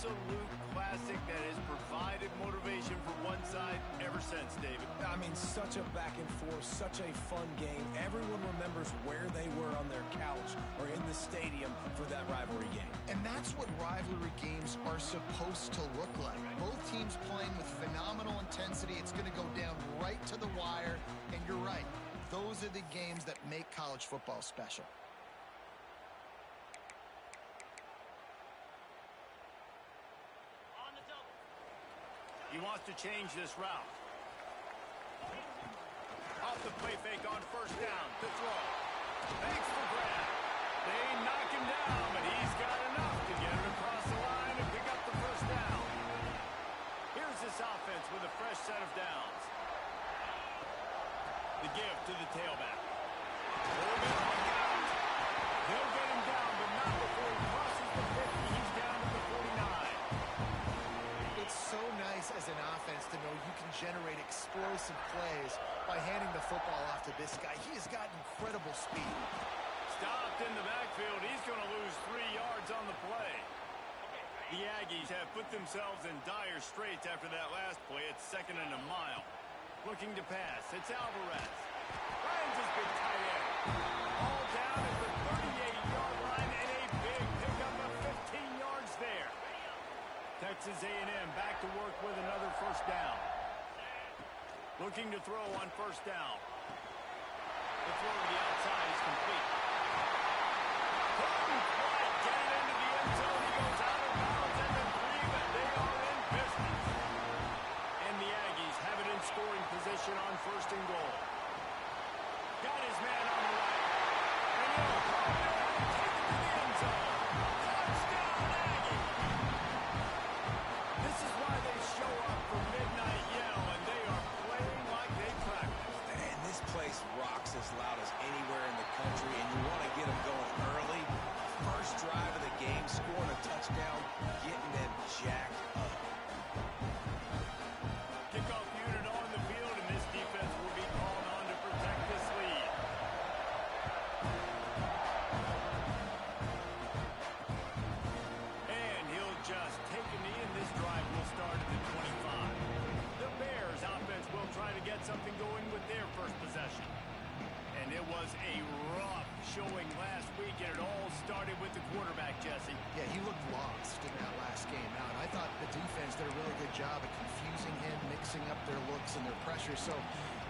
absolute classic that has provided motivation for one side ever since, David. I mean, such a back and forth, such a fun game. Everyone remembers where they were on their couch or in the stadium for that rivalry game. And that's what rivalry games are supposed to look like. Both teams playing with phenomenal intensity. It's going to go down right to the wire. And you're right. Those are the games that make college football special. He wants to change this route. Off the play fake on first down to throw. Thanks for grab. They knock him down, but he's got enough to get it across the line and pick up the first down. Here's this offense with a fresh set of downs. The give to the tailback. He'll get him down, but not before he crosses the 50. He's down to the 49. It's so nice as an offense to know you can generate explosive plays by handing the football off to this guy. He has got incredible speed. Stopped in the backfield. He's going to lose 3 yards on the play. The Aggies have put themselves in dire straits after that last play. It's 2nd and a mile. Looking to pass. It's Alvarez. Finds his big tight end. All down at the 38-yard line and a big pickup of 15 yards there. Texas A&M back to work with another first down. Looking to throw on first down. The throw to the outside is complete. Couldn't quite get it into the end zone. He goes out of bounds at the 3, but they are in business. And the Aggies have it in scoring position on first and goal. Got his man on the right. And he'll throw it and take it to the end zone. Touchdown, Aggies! This is why they show up for midnight yell, and they are playing like they practice. And this place rocks as loud as anywhere in the country, and you want to get them going early. First drive of the game, scoring a touchdown, getting them jacked up. Kickoff unit on the field, and this defense will be called on to protect this lead. And he'll just take a knee, and this drive will start at the 25. The Bears offense will try to get something going with their first possession. And it was a rough showing last week, and it all started with the quarterback, Jesse. Yeah, he looked lost in that last game out. I thought the defense did a really good job of confusing him, mixing up their looks and their pressure. So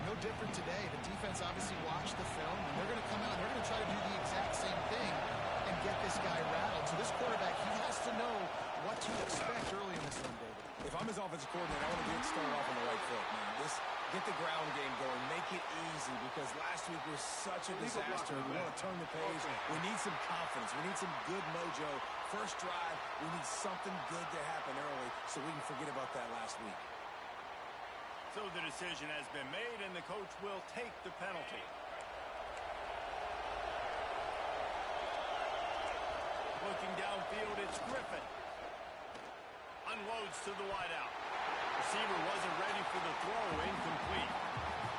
no different today. The defense obviously watched the film, and they're going to come out and they're going to try to do the exact same thing and get this guy rattled. So this quarterback, he has to know what to expect early in this one, David. If I'm his offensive coordinator, I want to get started off on the right foot, man. Get the ground game going. Make it easy, because last week was such a disaster. We want to turn the page. We need some confidence. We need some good mojo. First drive, we need something good to happen early so we can forget about that last week. So the decision has been made, and the coach will take the penalty. Looking downfield, it's Griffin. Unloads to the wideout. Receiver wasn't ready for the throw, incomplete.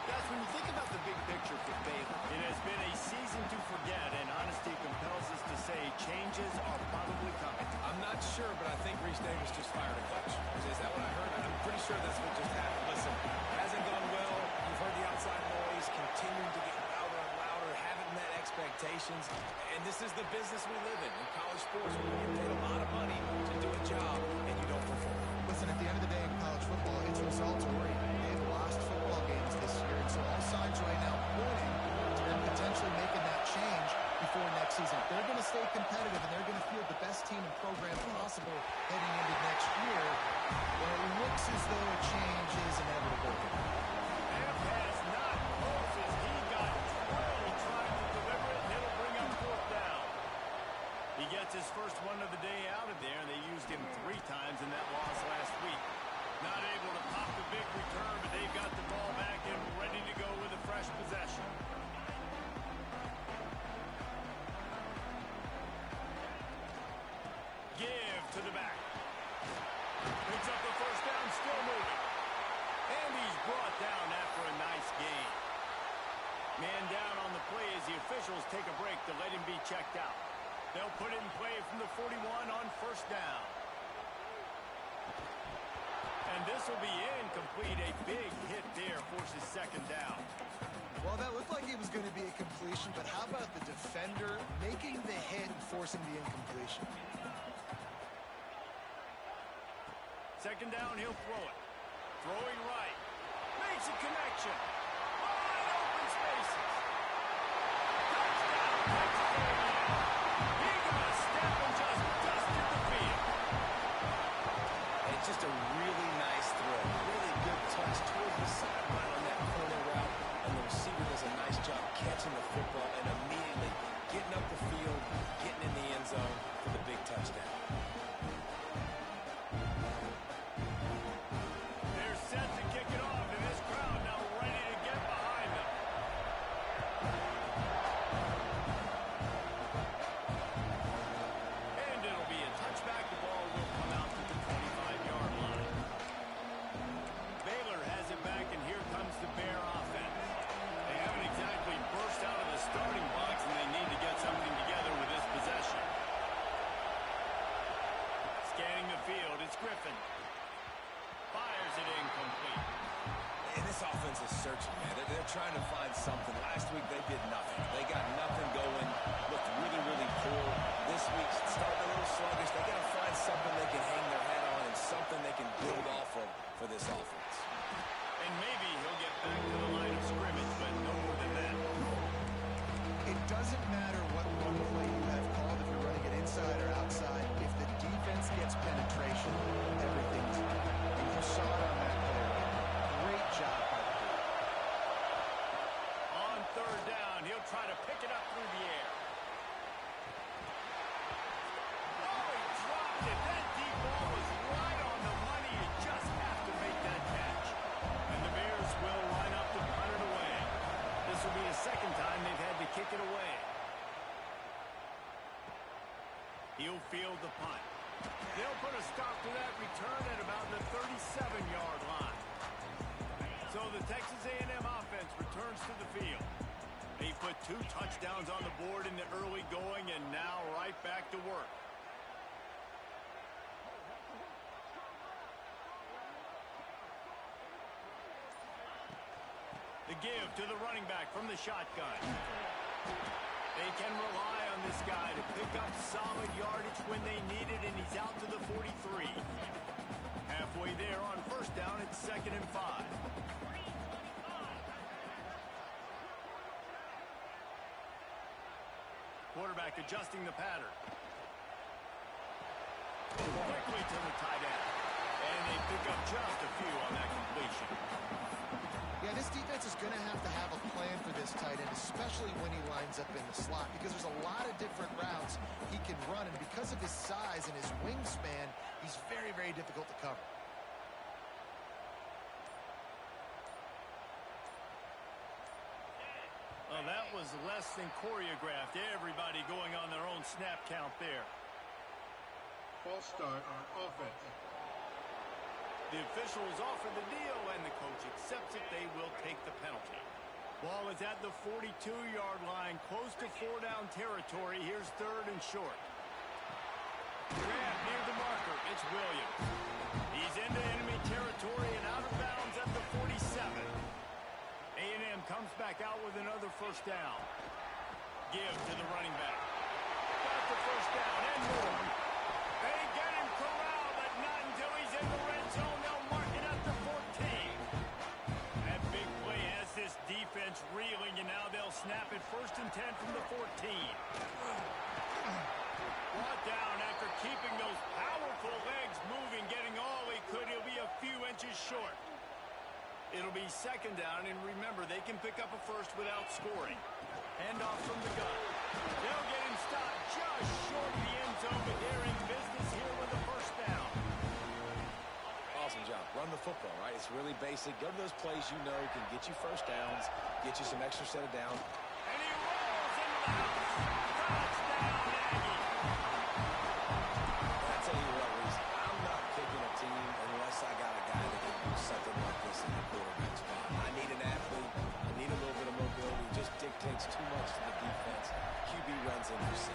Guys, when you think about the big picture for Baylor, it has been a season to forget, and honesty compels us to say changes are probably coming. I'm not sure, but I think Reese Davis just fired a coach. Is that what I heard? I'm pretty sure that's what just happened. Listen, it hasn't gone well. You've heard the outside noise continuing to get louder and louder, haven't met expectations, and this is the business we live in college sports, where you get paid a lot of money to do a job, and you don't perform. Listen, at the end of the day in college football, it's results oriented. They have lost football games this year, and so all signs right now pointing to them potentially making that change before next season. They're going to stay competitive, and they're going to field the best team and program possible heading into next year. Well, it looks as though a change is inevitable. And has not Moses. He got drilled trying to deliver it, and it'll bring up fourth down. He gets his first one of the day out of there, and they used him 3 times in that loss last week. Not will be incomplete. A big hit there forces second down. Well, that looked like it was going to be a completion, but how about the defender making the hit and forcing the incompletion? Second down, he'll throw it. Throwing right. Makes a connection. Wide open spaces. Touchdown, Pennsylvania. He got a step and just dusted the field. It's just a really nice throw. Really good touch towards the sideline on that corner route. And the receiver does a nice job catching the football and immediately getting up the field, getting in the end zone for the big touchdown. They're set to kick it off, and this crowd now ready to get behind them. And it'll be a touchback. The ball will come out to the 25-yard line. Baylor has it back, and here comes the Bear offense. They haven't exactly burst out of the starting box, and they need to get something together with this possession. Scanning the field, it's Griffin. Fires it incomplete. And this offense is searching, man. They're trying to find something. Last week, they did nothing. They got nothing going, looked really, really poor. This week, starting a little sluggish. They got to find something they can hang their hat on and something they can build off of for this offense. And maybe he'll get back to the line of scrimmage, but no more than that. It doesn't matter what run play you have called, if you're running it inside or outside. If the defense gets penetration, everything's good. And you saw it on that play. Great job by the Bears. On third down, he'll try to pick it up through the air. Oh, he dropped it. That deep ball was right on the money. You just have to make that catch. And the Bears will line up to punt it away. This will be the second time they've had to kick it away. He'll field the punt. They'll put a stop to that return at about the 37-yard line. So the Texas A&M offense returns to the field. They put 2 touchdowns on the board in the early going and now right back to work. The give to the running back from the shotgun. They can rely on this guy to pick up solid yardage when they need it, and he's out to the 43. Halfway there on first down, it's 2nd and 5. Quarterback adjusting the pattern. Quickly to the tight end. And they pick up just a few on that completion. Yeah, this defense is going to have a plan for this tight end, especially when he lines up in the slot, because there's a lot of different routes he can run, and because of his size and his wingspan, he's very, very difficult to cover. Well, that was less than choreographed. Everybody going on their own snap count there. False start on offense. The officials offer the deal, and the coach accepts it. They will take the penalty. Ball is at the 42-yard line, close to 4-down territory. Here's 3rd and short. Grab near the marker. It's Williams. He's into enemy territory and out of bounds at the 47. A&M comes back out with another first down. Give to the running back. Got the first down and more. They get him corralled, but not until he's in the red zone. They'll mark it at the 14. That big play has this defense reeling, and now they'll snap it 1st and 10 from the 14. Brought down after keeping those powerful legs moving, getting all he could. He'll be a few inches short. It'll be 2nd down, and remember, they can pick up a first without scoring. Handoff from the gun. They'll get him stopped just short of the end zone, but they're in business here with a first down. Awesome job. Run the football, right? It's really basic. Go to those plays you know can get you first downs, get you some extra set of down. And he rolls into the house. Touchdown, Aggie. And I tell you what, Reese, I'm not picking a team unless I got a guy that can do something like this in the quarterback spot. I need an athlete. I need a little bit of mobility. It just dictates too much to the defense. QB runs in for 6.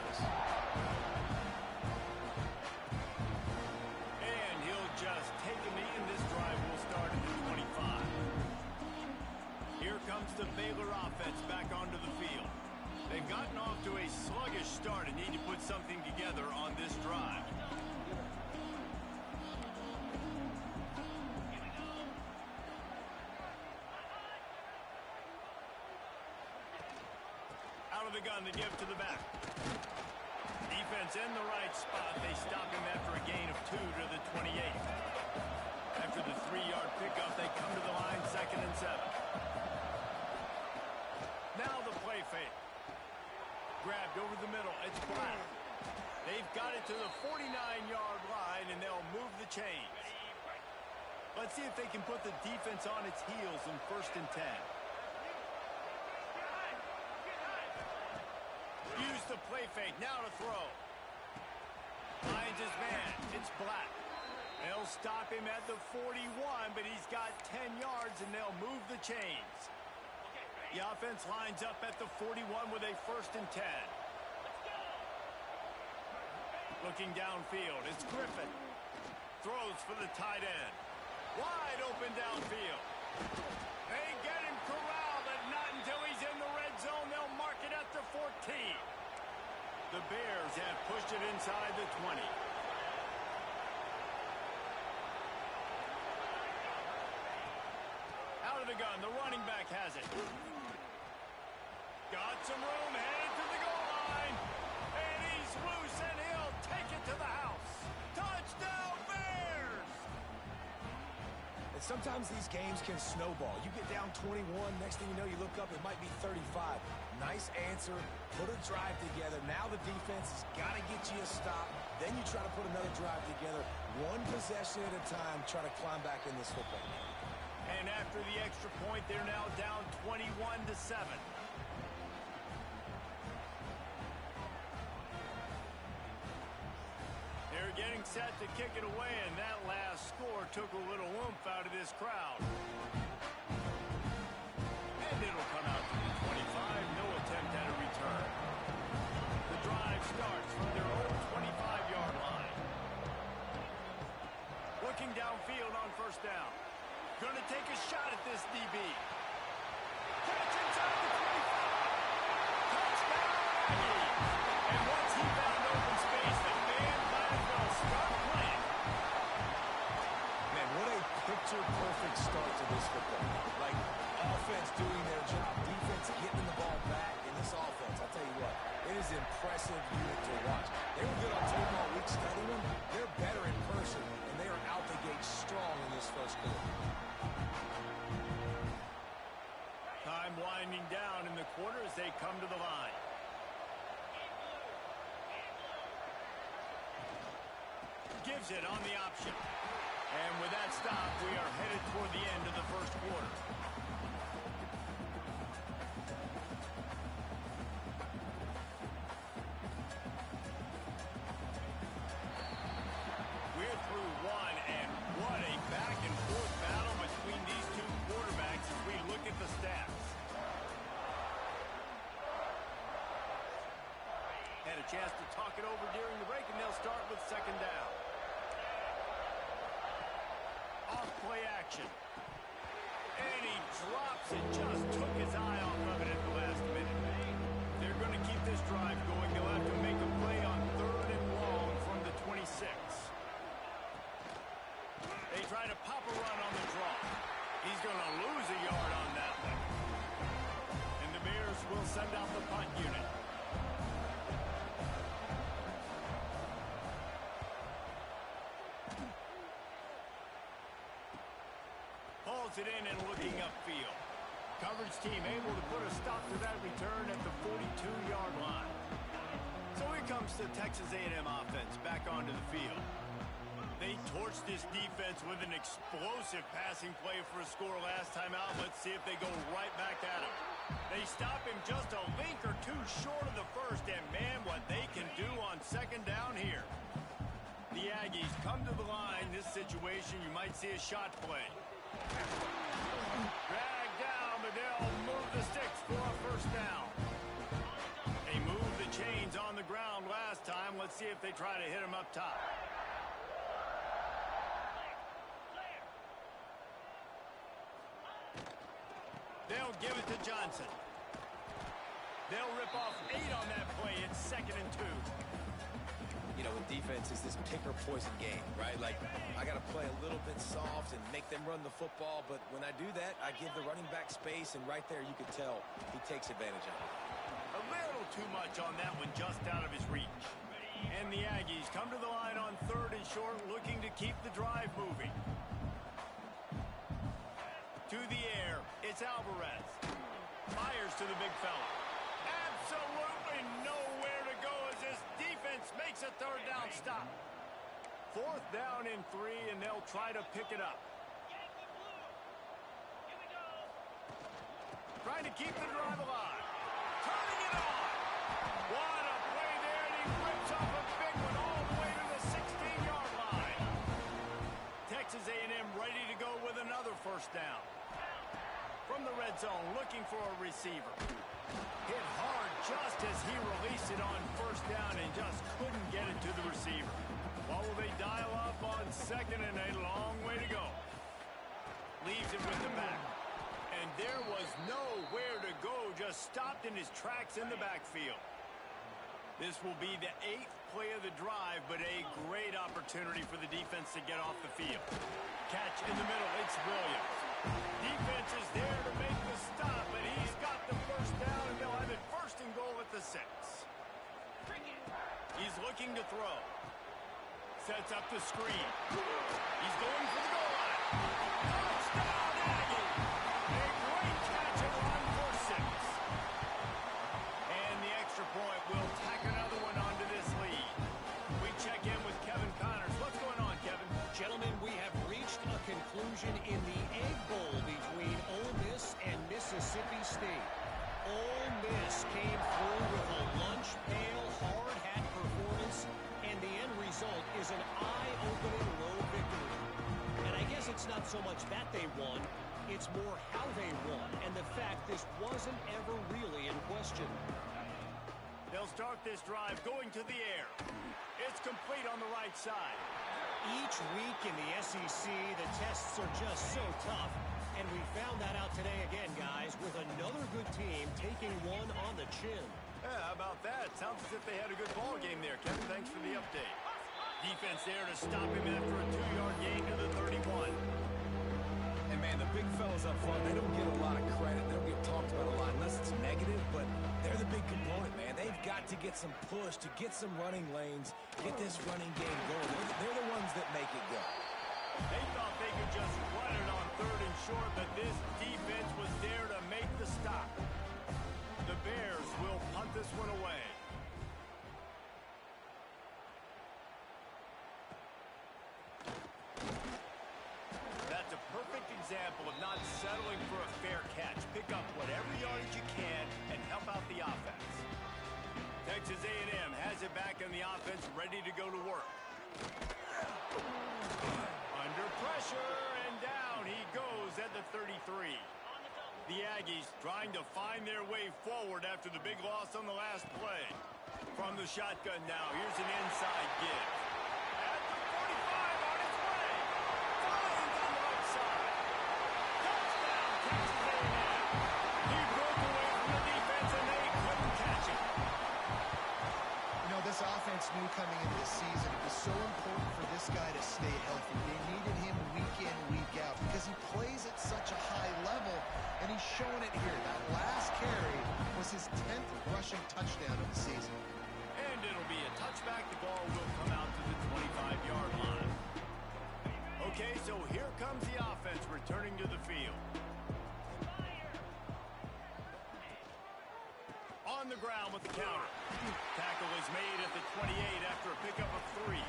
And he'll just take a knee, and this drive will start. Baylor offense back onto the field. They've gotten off to a sluggish start and need to put something together on this drive. Out of the gun, the give to the back. Defense in the right spot. They stop him after a gain of 2 to the 28. After the 3-yard pickup, they come to the line, 2nd and 7. Now the play fake. Grabbed over the middle. It's Black. They've got it to the 49-yard line, and they'll move the chains. Let's see if they can put the defense on its heels in 1st and 10. Use the play fake. Now to throw. Finds his man. It's Black. They'll stop him at the 41, but he's got 10 yards, and they'll move the chains. The offense lines up at the 41 with a 1st and 10. Looking downfield, it's Griffin. Throws for the tight end. Wide open downfield. They get him corralled, and not until he's in the red zone. They'll mark it at the 14. The Bears have pushed it inside the 20. Out of the gun, the running back has it. Got some room, headed to the goal line. And he's loose, and he'll take it to the house. Touchdown, Bears! And sometimes these games can snowball. You get down 21, next thing you know, you look up, it might be 35. Nice answer, put a drive together. Now the defense has got to get you a stop. Then you try to put another drive together. One possession at a time, try to climb back in this football game. And after the extra point, they're now down 21-7. They're getting set to kick it away, and that last score took a little oomph out of this crowd. And it'll come out to the 25. No attempt at a return. The drive starts from their own 25-yard line. Looking downfield on 1st down. Going to take a shot at this DB. Catch inside the 25. Touchdown, Aggies. And once he found open space, the man might as well start playing. Man, what a picture-perfect start to this football. Like, offense doing their job, defense getting the ball back, and this offense, I'll tell you what, it is an impressive unit to watch. They were good on tape all week studying them. They're better in person, and they are out the gate strong in this first quarter. Time winding down in the quarter as they come to the line. Gives it on the option. And with that stop, we are headed toward the end of the first quarter. We're through one, and what a back-and-forth battle between these two quarterbacks as we look at the stats. Had a chance to talk it over during the break, and they'll start with 2nd down. Off-play action. And he drops it, just took his eye off of it at the last minute. They're going to keep this drive going. They'll have to make a play on 3rd and long from the 26. They try to pop a run on the draw. He's going to lose a yard on that one. And the Bears will send out the punt unit. Hauls it in and looking upfield. Coverage team able to put a stop to that return at the 42-yard line. So here comes the Texas A&M offense back onto the field. They torched this defense with an explosive passing play for a score last time out. Let's see if they go right back at him. They stop him just a link or two short of the first, and man, what they can do on 2nd down here. The Aggies come to the line. This situation, you might see a shot play. Dragged down, but they'll move the sticks for a 1st down. They moved the chains on the ground last time. Let's see if they try to hit him up top. They'll give it to Johnson. They'll rip off 8 on that play. It's 2nd and 2. You know, with defense, it's this pick-or-poison game, right? Like, I got to play a little bit soft and make them run the football, but when I do that, I give the running back space, and right there you can tell he takes advantage of it. A little too much on that one, just out of his reach. And the Aggies come to the line on 3rd and short, looking to keep the drive moving. To the air, it's Alvarez. Fires to the big fella. Absolutely nowhere to go as this defense makes a 3rd down stop. 4th down and 3, and they'll try to pick it up. Trying to keep the drive alive. Turning it on. What a play there, and he rips off a big one all the way to the 16-yard line. Texas A&M ready to go with another 1st down. From the red zone, looking for a receiver. Hit hard just as he released it on 1st down and just couldn't get it to the receiver. What will they dial up on 2nd and a long way to go? Leaves it with the back. And there was nowhere to go, just stopped in his tracks in the backfield. This will be the 8th play of the drive, but a great opportunity for the defense to get off the field. Catch in the middle, it's Williams. Defense is there to make the stop, and he's got the 1st down, and they'll have it 1st and goal at the 6. He's looking to throw. Sets up the screen. He's going for the goal line. Touchdown, Aggie! A great catch and run for 6. And the extra point will tack another one onto this lead. We check in with Kevin Connors. What's going on, Kevin? Gentlemen, we have reached a conclusion in the Egg Bowl between Ole Miss and Mississippi State. Ole Miss came through with a lunch pail, hard hat performance, and the end result is an eye-opening road victory. And I guess it's not so much that they won, it's more how they won, and the fact this wasn't ever really in question. They'll start this drive going to the air. It's complete on the right side. Each week in the SEC, the tests are just so tough. And we found that out today again, guys, with another good team taking one on the chin. Yeah, how about that? Sounds as if they had a good ball game there, Kevin. Thanks for the update. Defense there to stop him after a 2-yard gain to the 31. And, man, the big fellas up front, they don't get a lot of credit. They don't get talked about a lot unless it's negative, but they're the big component, man. They've got to get some push, to get some running lanes, get this running game going. They're the ones that make it go. They thought they could just run it on 3rd and short, but this defense was there to make the stop. The Bears will punt this one away. That's a perfect example of not settling for a fair catch. Pick up whatever yardage you can and help out the offense. Texas A&M has it back in the offense, ready to go to work. Under pressure, and down he goes at the 33. The Aggies trying to find their way forward after the big loss on the last play. From the shotgun now, here's an inside give. At the 45, on its way. Finds on the right side. Touchdown, Texas A&M. He broke away from the defense, and they couldn't catch him. You know, this offense knew coming into the season it was so important for this guy to stay healthy. They needed him week in, week out because he plays at such a high level, and he's shown it here. That last carry was his 10th rushing touchdown of the season. And it'll be a touchback. The ball will come out to the 25-yard line. Okay, so here comes the offense returning to the field. On the ground with the counter. Tackle is made at the 28 after a pickup of 3.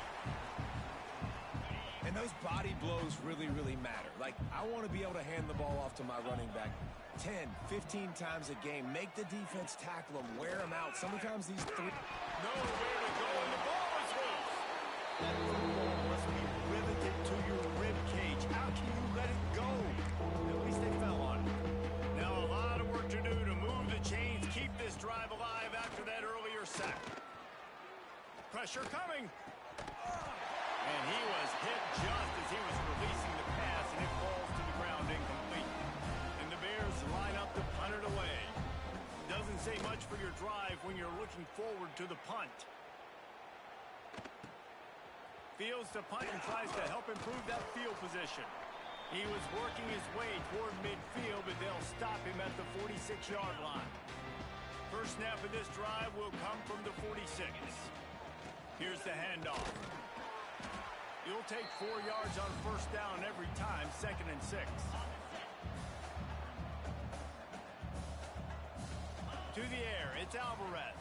And those body blows really, really matter. Like, I want to be able to hand the ball off to my running back 10, 15 times a game. Make the defense tackle them, wear them out. Sometimes these 3... Nowhere to go, and the ball is loose. That football must be riveted to your rib cage. How can you let it go? At least they fell on it. Now a lot of work to do to move the chains, keep this drive alive after that earlier sack. Pressure coming. And he was hit just as he was releasing the pass, and it falls to the ground incomplete. And the Bears line up drive when you're looking forward to the punt. Fields the punt and tries to help improve that field position. He was working his way toward midfield, but they'll stop him at the 46-yard line. First snap of this drive will come from the 46. Here's the handoff. He'll take 4 yards on first down every time, 2nd and 6. To the air, it's Alvarez.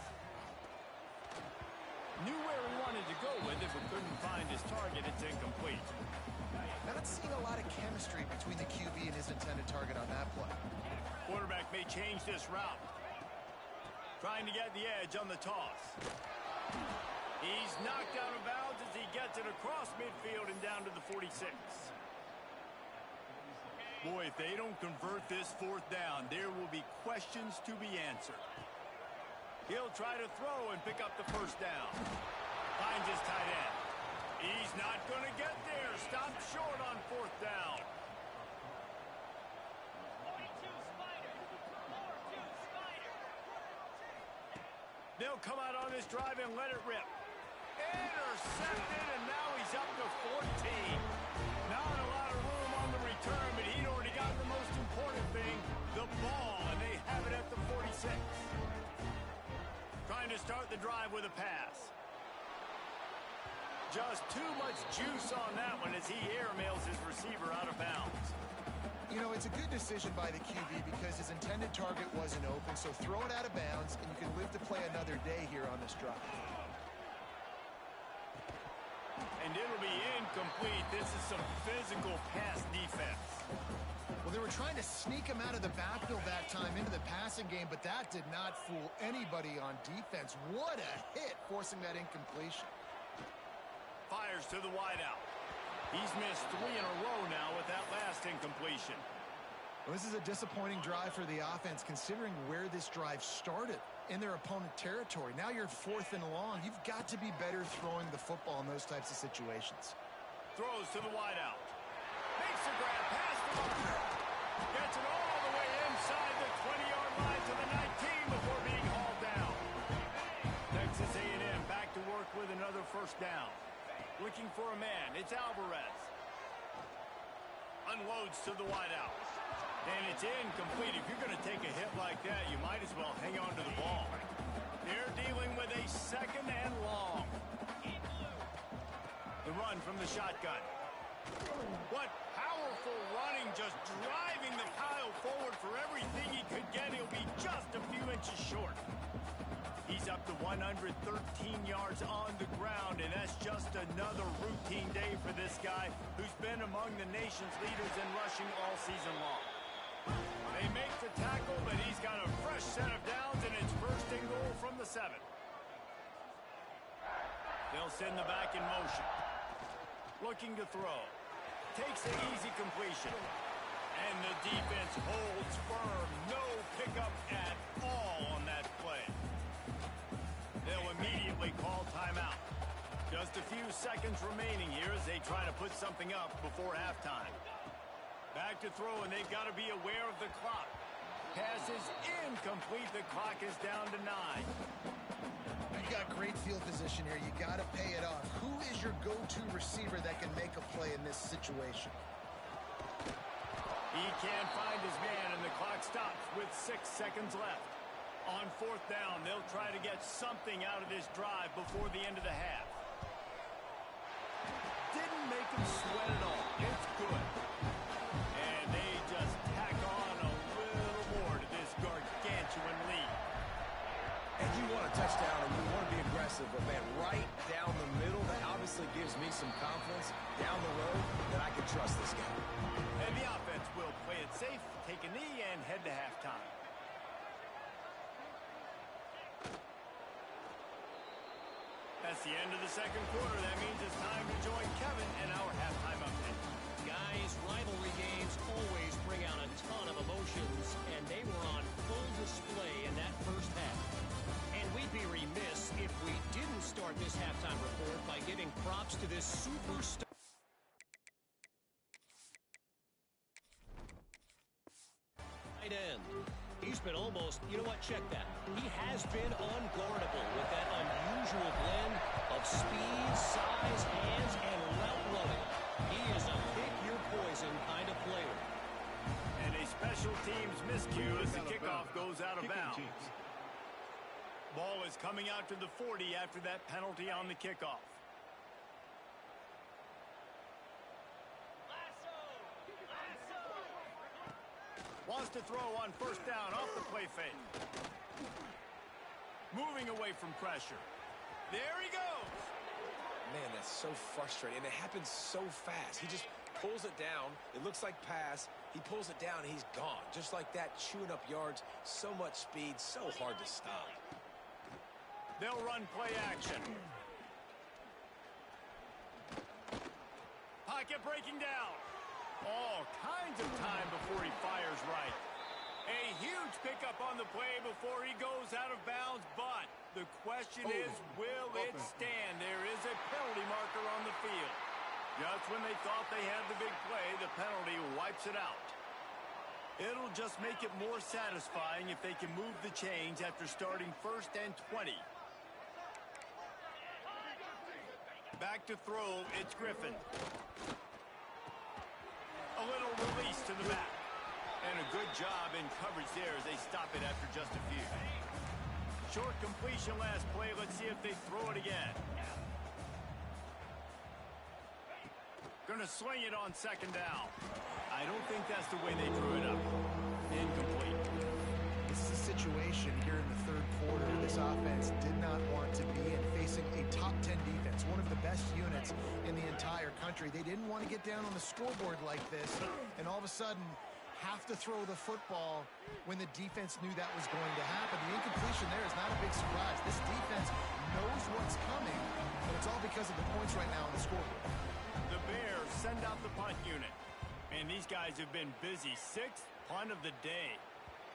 Knew where he wanted to go with it, but couldn't find his target. It's incomplete. Not seeing a lot of chemistry between the QB and his intended target on that play. Quarterback may change this route. Trying to get the edge on the toss. He's knocked out of bounds as he gets it across midfield and down to the 46. Boy, if they don't convert this 4th down, there will be questions to be answered. He'll try to throw and pick up the first down. Finds his tight end. He's not going to get there. Stopped short on 4th down. They'll come out on this drive and let it rip. Intercepted, and now he's up to 14. Not a lot of room on the return, but he'd already gotten the most important thing, the ball, and they have it at the 46. Trying to start the drive with a pass. Just too much juice on that one as he airmails his receiver out of bounds. You know, it's a good decision by the QB because his intended target wasn't open, so throw it out of bounds, and you can live to play another day here on this drive. And it'll be incomplete. This is some physical pass defense. Well, they were trying to sneak him out of the backfield that time into the passing game, but that did not fool anybody on defense. What a hit, forcing that incompletion. Fires to the wideout. He's missed 3 in a row now with that last incompletion. Well, this is a disappointing drive for the offense, considering where this drive started in their opponent territory. Now you're 4th and long. You've got to be better throwing the football in those types of situations. Throws to the wideout. Makes the grab past the marker. Gets it all the way inside the 20-yard line to the 19 before being hauled down. Texas A&M back to work with another first down. Looking for a man. It's Alvarez. Unloads to the wideout. And it's incomplete. If you're going to take a hit like that, you might as well hang on to the ball. They're dealing with a 2nd and long. The run from the shotgun. What powerful running, just driving the pile forward for everything he could get. He'll be just a few inches short. He's up to 113 yards on the ground, and that's just another routine day for this guy who's been among the nation's leaders in rushing all season long. They make the tackle, but he's got a fresh set of downs, and it's 1st and goal from the 7. They'll send the back in motion. Looking to throw. Takes an easy completion. And the defense holds firm. No pickup at all on that play. They'll immediately call timeout. Just a few seconds remaining here as they try to put something up before halftime. Back to throw, and they've got to be aware of the clock. Pass is incomplete. The clock is down to 9. You've got great field position here. You got to pay it off. Who is your go-to receiver that can make a play in this situation? He can't find his man, and the clock stops with 6 seconds left. On 4th down, they'll try to get something out of this drive before the end of the half. Didn't make him sweat at all. It's good. And they just tack on a little more to this gargantuan lead. And you want a touchdown and you want to be aggressive, but man, right down the middle, that obviously gives me some confidence down the road that I can trust this guy. And the offense will play it safe, take a knee, and head to halftime. That's the end of the 2nd quarter. That means it's time to join Kevin in our halftime update. Guys, rivalry games always bring out a ton of emotions, and they were on full display in that first half. And we'd be remiss if we didn't start this halftime report by giving props to this superstar. Tight end. He's been almost, you know what, check that. He has been unguardable with that unusual blend of speed, size, hands, and route running. He is a pick-your-poison kind of player. And a special teams miscue as the kickoff goes out of bounds. Ball is coming out to the 40 after that penalty on the kickoff. Wants to throw on first down off the play fake. Moving away from pressure. There he goes. Man, that's so frustrating. And it happens so fast. He just pulls it down. It looks like pass. He pulls it down, and he's gone. Just like that, chewing up yards. So much speed, so hard to stop. They'll run play action. Pocket breaking down. All kinds of time before he fires right. A huge pickup on the play before he goes out of bounds, but the question is, will it stand? There is a penalty marker on the field. Just when they thought they had the big play, the penalty wipes it out. It'll just make it more satisfying if they can move the chains after starting 1st and 20. Back to throw, it's Griffin. A little release to the back. And a good job in coverage there as they stop it after just a few. Short completion last play. Let's see if they throw it again. Gonna sling it on 2nd down. I don't think that's the way they drew it up. Incomplete. This is a situation here in the 3rd quarter this offense did not want to be in, facing a top 10 defense, one of the best units in the entire country. They didn't want to get down on the scoreboard like this and all of a sudden have to throw the football when the defense knew that was going to happen. The incompletion there is not a big surprise. This defense knows what's coming, and it's all because of the points right now on the scoreboard. The Bears send out the punt unit. And these guys have been busy. 6th punt of the day.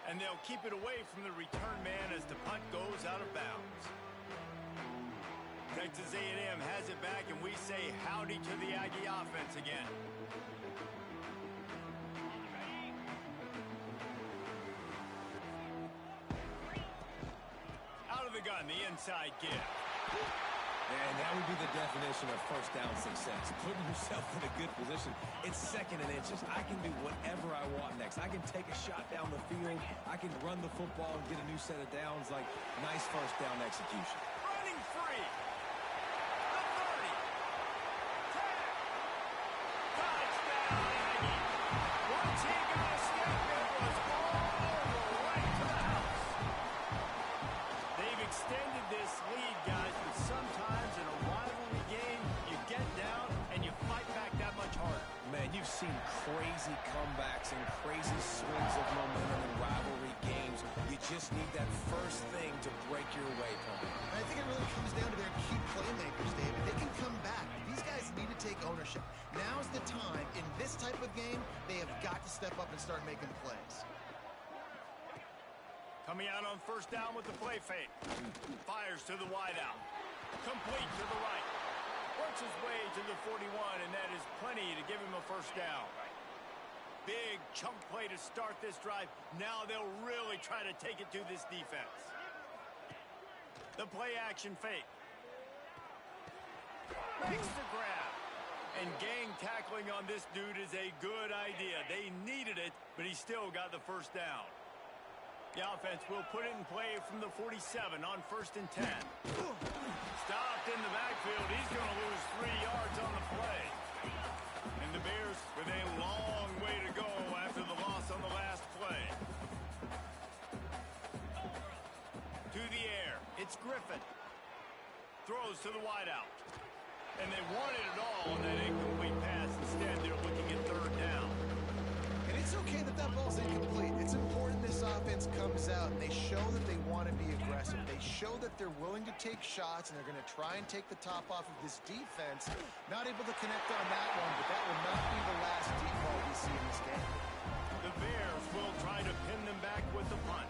And they'll keep it away from the return man as the punt goes out of bounds. Texas A&M has it back, and we say howdy to the Aggie offense again. Out of the gun, the inside give. And that would be the definition of 1st down success. Putting yourself in a good position. It's 2nd and inches. I can do whatever I want next. I can take a shot down the field. I can run the football and get a new set of downs. Like, nice 1st down execution. Running free. The 30. 10. Touchdown, Aggie. Once he got a step, it was all over right to the house. They've extended this lead, guys, but sometimes in a rivalry game, you get down and you fight back that much harder. Man, you've seen crazy comebacks and crazy swings of momentum in rivalry games. You just need that first thing to break your way, Tony. I think it really comes down to their key playmakers, David. They can come back. These guys need to take ownership. Now's the time. In this type of game, they have got to step up and start making plays. Coming out on 1st down with the play fake. Fires to the wideout. Complete to the right. Works his way to the 41, and that is plenty to give him a 1st down. Big chunk play to start this drive. Now they'll really try to take it to this defense. The play action fake. Makes the grab. And gang tackling on this dude is a good idea. They needed it, but he still got the 1st down. The offense will put it in play from the 47 on 1st and 10. Stopped in the backfield. He's going to lose 3 yards on the play. And the Bears with a long way to go after the loss on the last play. To the air. It's Griffin. Throws to the wideout. And they wanted it all on that incomplete pass. Instead, they're looking at 3rd down. And it's okay that that ball's incomplete. It's important this offense comes out and they show that they want to be aggressive. They show that they're willing to take shots and they're going to try and take the top off of this defense. Not able to connect on that one, but that will not be the last deep ball we see in this game. The Bears will try to pin them back with the punt.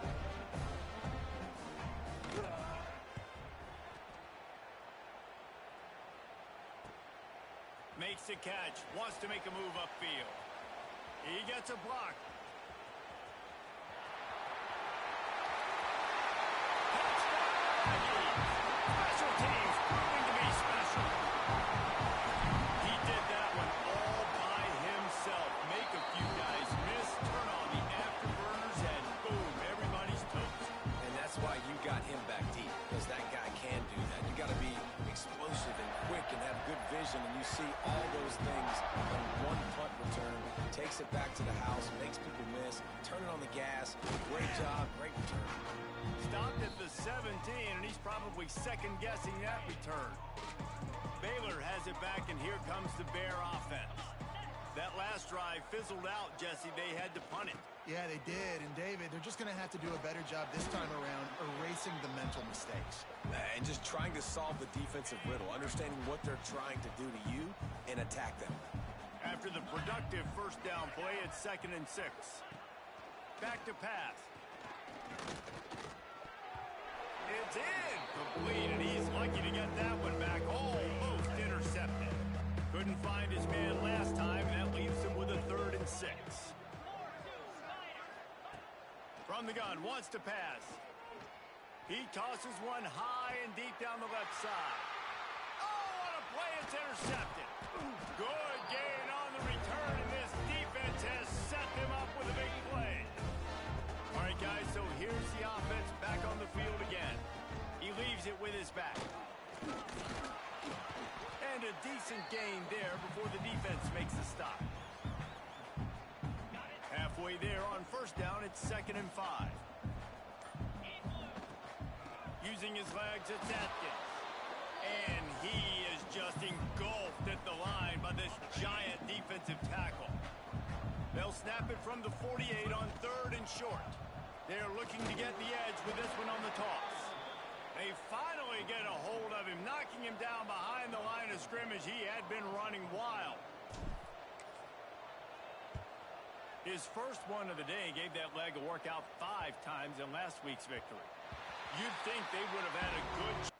Makes the catch. Wants to make a move upfield. He gets a block. conversion, and you see all those things in one punt return. Takes it back to the house, makes people miss, turn it on the gas. Great job, great return. Stopped at the 17, and he's probably second-guessing that return. Baylor has it back, and here comes the Bear offense. That last drive fizzled out, Jesse. They had to punt it. Yeah, they did. And, David, they're just going to have to do a better job this time around erasing the mental mistakes. And just trying to solve the defensive riddle, understanding what they're trying to do to you and attack them. After the productive first down play, it's 2nd and 6. Back to pass. It's incomplete, and he's lucky to get that one back. Almost intercepted. Couldn't find his man last time, and that leaves him with a 3rd and 6. From the gun, wants to pass. He tosses one high and deep down the left side. Oh, what a play! It's intercepted. Good gain on the return, and this defense has set them up with a big play. All right, guys, so here's the offense back on the field again. He leaves it with his back. And a decent gain there before the defense makes the stop. Halfway there on first down, it's 2nd and 5. Using his legs, it's Atkins. And he is just engulfed at the line by this giant defensive tackle. They'll snap it from the 48 on 3rd and short. They're looking to get the edge with this one on the toss. They finally get a hold of him, knocking him down behind the line of scrimmage. He had been running wild. His first one of the day gave that leg a workout 5 times in last week's victory. You'd think they would have had a good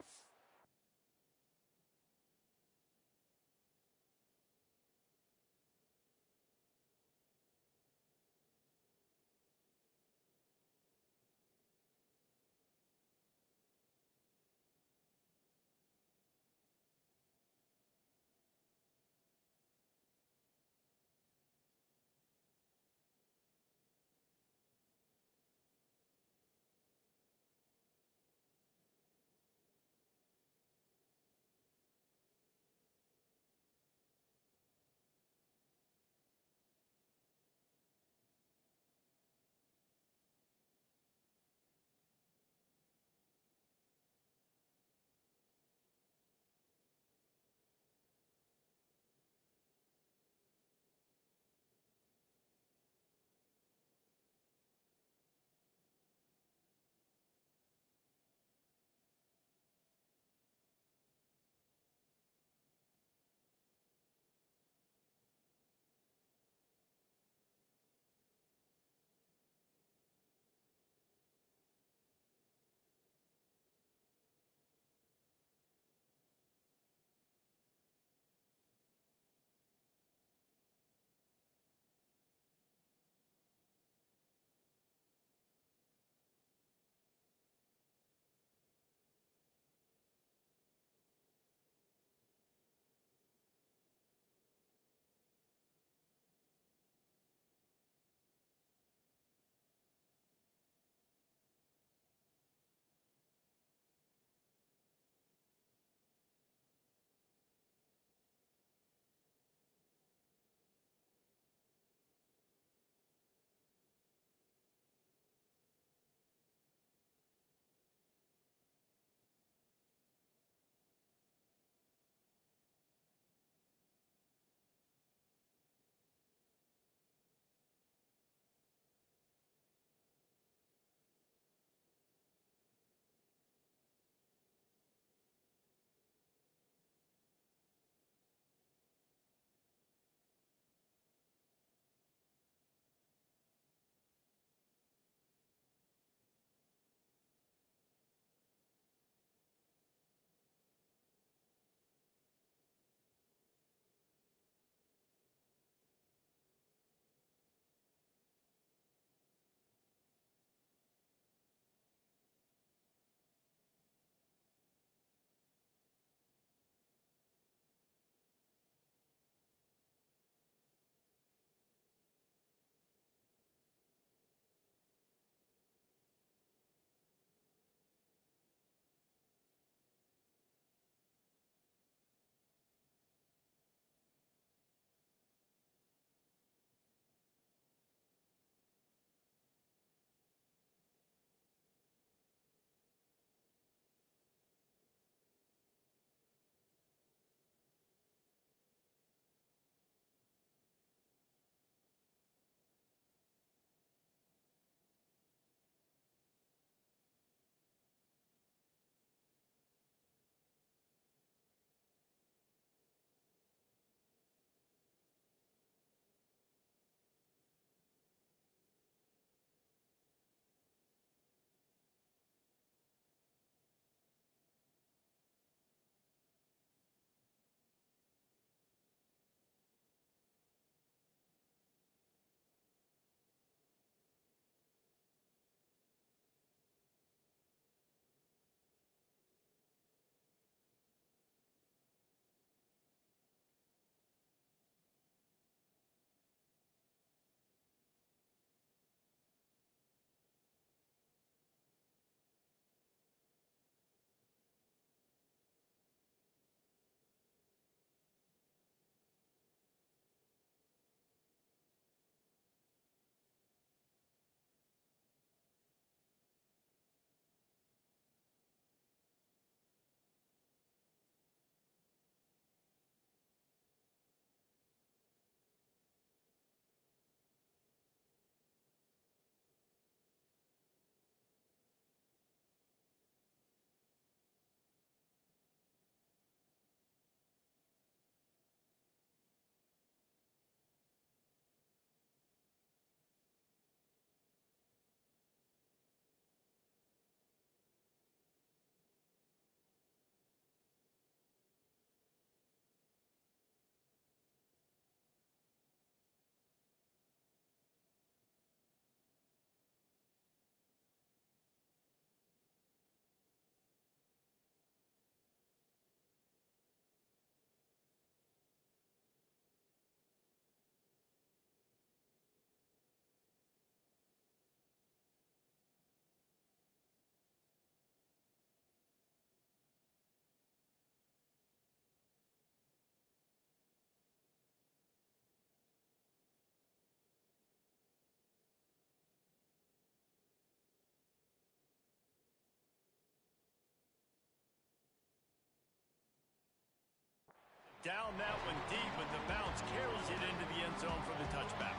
down that one deep, but the bounce carries it into the end zone for the touchback.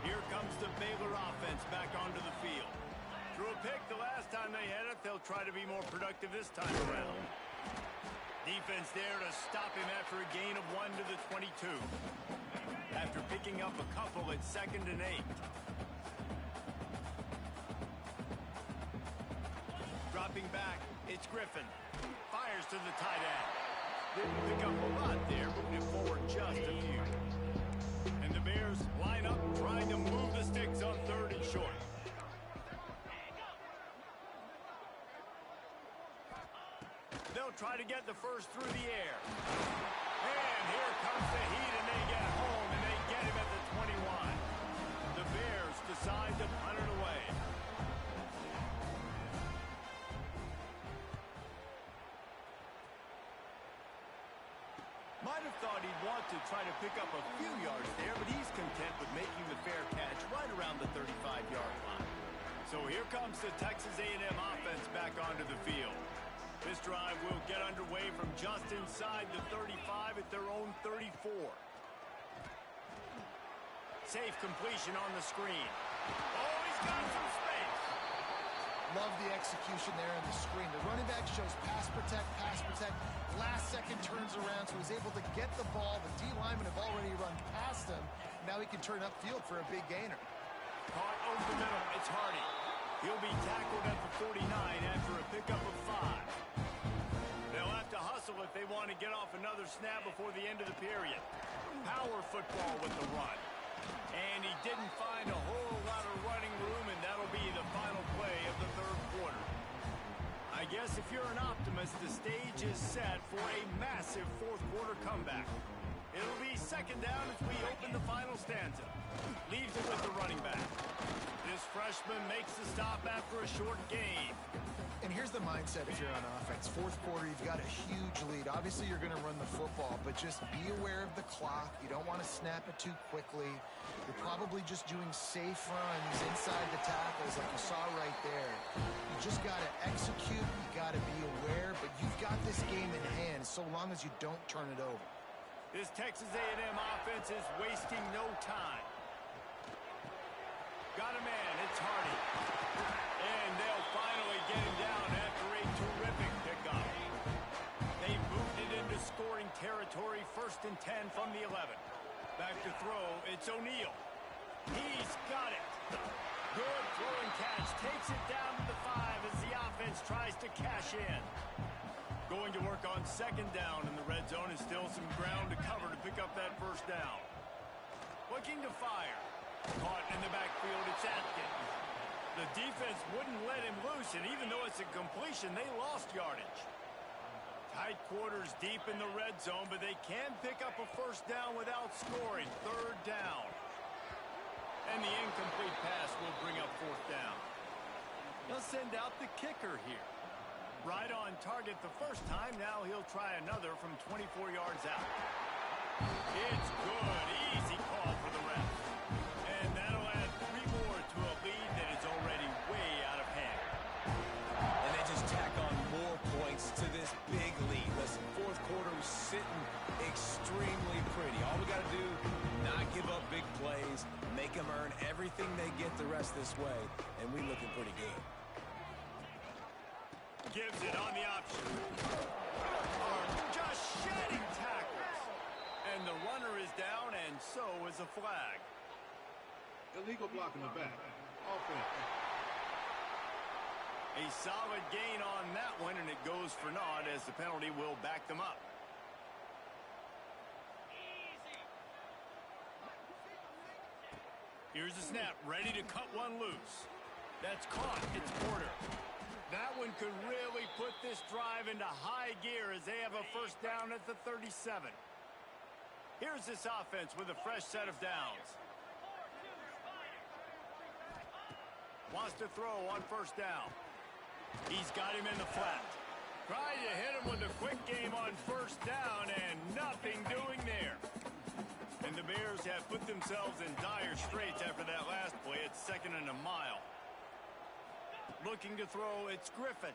Here comes the Baylor offense back onto the field. Threw a pick the last time they had it. They'll try to be more productive this time around. Defense there to stop him after a gain of 1 to the 22. After picking up a couple at 2nd and 8. Dropping back, it's Griffin. Fires to the tight end. Didn't pick up a lot there, moving it forward just a few. And the Bears line up, trying to move the sticks on 3rd and short. They'll try to get the first through the air. And here comes the heat, and they get home, and they get him at the 21. The Bears decide to punt it away. Might have thought he'd want to try to pick up a few yards there, but he's content with making the fair catch right around the 35-yard line. So here comes the Texas A&M offense back onto the field. This drive will get underway from just inside the 35 at their own 34. Safe completion on the screen. Oh, he's got some space. Love the execution there on the screen. The running back shows pass protect, pass protect. Last second turns around, so he's able to get the ball. The D linemen have already run past him. Now he can turn upfield for a big gainer. Caught over the middle. It's Hardy. He'll be tackled at the 49 after a pickup of 5. They'll have to hustle if they want to get off another snap before the end of the period. Power football with the run. And he didn't find a whole lot of running room, and that'll be the final play of the 3rd quarter. I guess if you're an optimist, the stage is set for a massive 4th quarter comeback. It'll be 2nd down as we open the final stanza. Leaves it with the running back. This freshman makes the stop after a short gain. And here's the mindset if you're on offense. 4th quarter, you've got a huge lead. Obviously, you're going to run the football, but just be aware of the clock. You don't want to snap it too quickly. You're probably just doing safe runs inside the tackles like you saw right there. You just got to execute. You got to be aware, but you've got this game in hand so long as you don't turn it over. This Texas A&M offense is wasting no time. Got a man, it's Hardy. And they'll finally get him down after a terrific pickup. They moved it into scoring territory, 1st and 10 from the 11. Back to throw, it's O'Neal. He's got it. Good throw and catch, takes it down to the 5 as the offense tries to cash in. Going to work on 2nd down, and the red zone is still some ground to cover to pick up that 1st down. Looking to fire. Caught in the backfield, it's Atkins. The defense wouldn't let him loose, and even though it's a completion, they lost yardage. Tight quarters deep in the red zone, but they can pick up a 1st down without scoring. 3rd down. And the incomplete pass will bring up 4th down. They'll send out the kicker here. Right on target the first time. Now he'll try another from 24 yards out. It's good. Easy call for the ref. And that'll add 3 more to a lead that is already way out of hand. And they just tack on more points to this big lead. Listen, 4th quarter was sitting extremely pretty. All we got to do, not give up big plays, make them earn everything they get the rest this way, and we looking pretty good. Gives it on the option. Just shedding tackles. And the runner is down, and so is a flag. Illegal block in the back. Offense. A solid gain on that one, and it goes for naught as the penalty will back them up. Here's the snap, ready to cut one loose. That's caught. It's Porter. That one could really put this drive into high gear as they have a 1st down at the 37. Here's this offense with a fresh set of downs. Wants to throw on 1st down. He's got him in the flat. Trying to hit him with a quick game on 1st down, and nothing doing there. And the Bears have put themselves in dire straits after that last play. It's 2nd and a mile. Looking to throw, it's Griffin.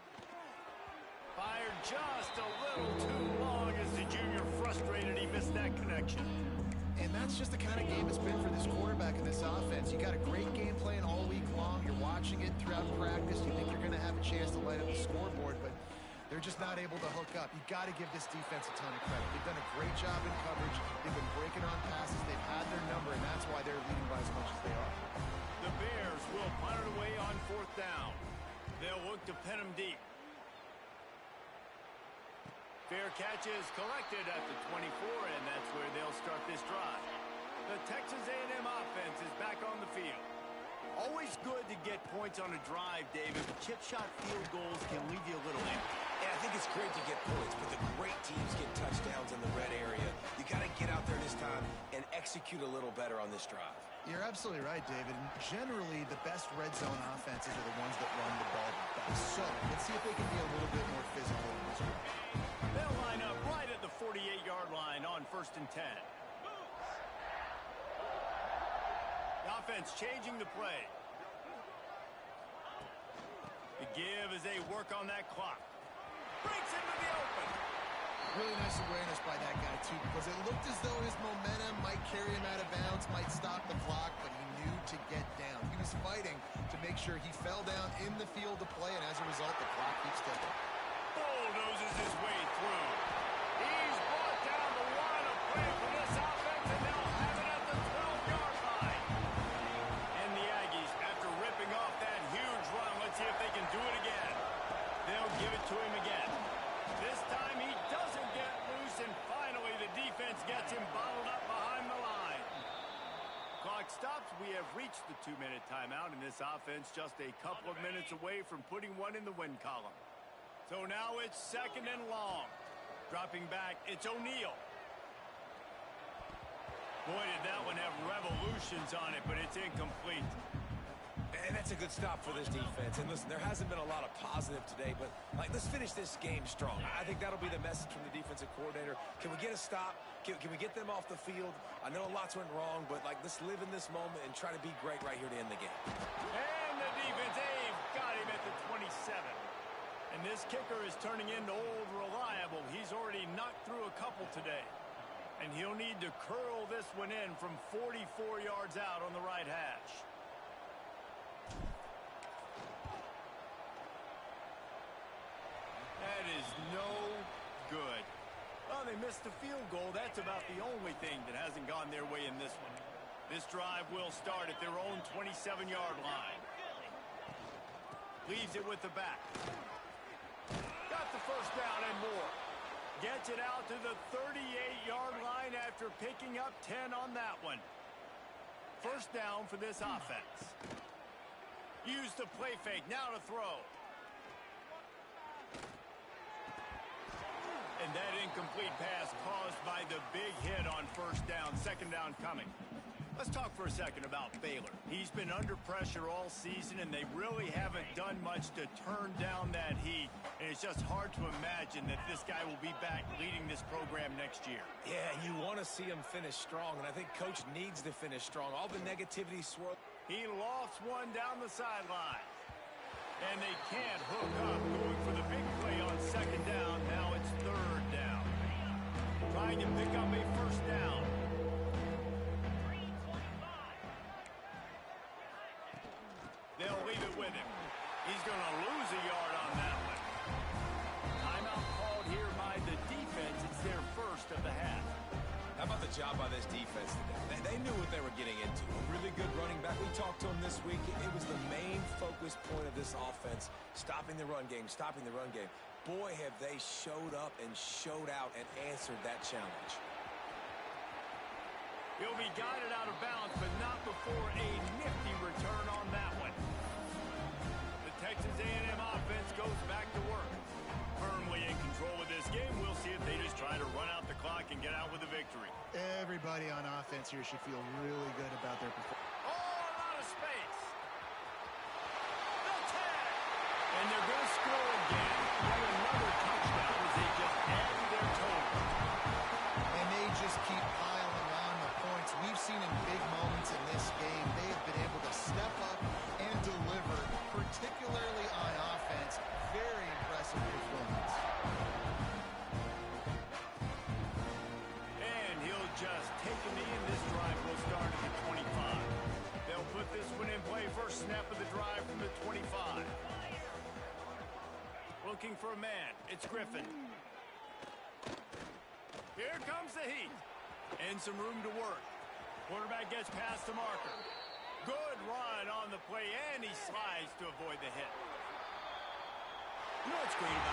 Fired just a little too long as the junior frustrated he missed that connection. And that's just the kind of game it's been for this quarterback in this offense. You got a great game plan all week long. You're watching it throughout practice. You think you're going to have a chance to light up the scoreboard, but they're just not able to hook up. You got to give this defense a ton of credit. They've done a great job in coverage. They've been breaking on passes. They've had their number, and that's why they're leading by as much as they are. The Bears will punt it away on 4th down. They'll look to pin him deep. Fair catch is collected at the 24, and that's where they'll start this drive. The Texas A&M offense is back on the field. Always good to get points on a drive, David. Chip shot field goals can leave you a little empty. Yeah, I think it's great to get points, but the great teams get touchdowns in the red area. You got to get out there this time and execute a little better on this drive. You're absolutely right, David. And generally, the best red zone offenses are the ones that run the ball the best. So let's see if they can be a little bit more physical in this drive. They'll line up right at the 48-yard line on 1st and 10. The offense changing the play. The give as they work on that clock. Breaks into the open. Really nice awareness by that guy, too, because it looked as though his momentum might carry him out of bounds, might stop the clock, but he knew to get down. He was fighting to make sure he fell down in the field to play, and as a result, the clock keeps ticking. Bulldozes his way through. He's brought down the line of play for this offense, and they'll have it at the 12-yard line. And the Aggies, after ripping off that huge run, let's see if they can do it again. They'll give it to him again. This time he doesn't get loose, and finally the defense gets him bottled up behind the line. Clock stops. We have reached the 2-minute timeout, and this offense just a couple of minutes away from putting one in the win column. So now it's 2nd and long. Dropping back, it's O'Neal. Boy, did that one have revolutions on it, but it's incomplete. And that's a good stop for this defense. And listen, there hasn't been a lot of positive today, but let's finish this game strong. I think that'll be the message from the defensive coordinator. Can we get a stop? Can we get them off the field? I know lots went wrong, but let's live in this moment and try to be great right here to end the game. And the defense, they've got him at the 27. And this kicker is turning into old reliable. He's already knocked through a couple today. And he'll need to curl this one in from 44 yards out on the right hash. That is no good. Well, they missed the field goal. That's about the only thing that hasn't gone their way in this one. This drive will start at their own 27-yard line. Leaves it with the back. Got the first down and more. Gets it out to the 38-yard line after picking up 10 on that one. First down for this offense. Use the play fake. Now to throw. And that incomplete pass caused by the big hit on first down. 2nd down coming. Let's talk for a second about Baylor. He's been under pressure all season, and they really haven't done much to turn down that heat. And it's just hard to imagine that this guy will be back leading this program next year. Yeah, you want to see him finish strong, and I think Coach needs to finish strong. All the negativity swirl. He lofts one down the sideline. And they can't hook up, going for the big play on 2nd down. Now it's 3rd down. Trying to pick up a first down. They'll leave it with him. He's going to lose a yard on that one. Timeout called here by the defense. It's their first of the half. How about the job by this defense today? They knew what they were getting into. A really good running back. We talked to him this week. It was the main focus point of this offense, stopping the run game, stopping the run game. Boy, have they showed up and showed out and answered that challenge. He'll be guided out of bounds, but not before a nifty return on that one. The Texas A&M offense goes back to work. Firmly in control of this game. We'll see if they just try to run out the clock and get out with a victory. Everybody on offense here should feel really good about their performance. Oh, out of space. The tag. And they're going to score again. Yet another touchdown as they just add to their total. And they just keep piling on the points. We've seen in big moments in this game, they have been able to step up and deliver, particularly on offense. Very impressive performance. put this one in play. First snap of the drive from the 25. Looking for a man. It's Griffin. Here comes the heat. And some room to work. Quarterback gets past the marker. Good run on the play, and he slides to avoid the hit. You know what's great about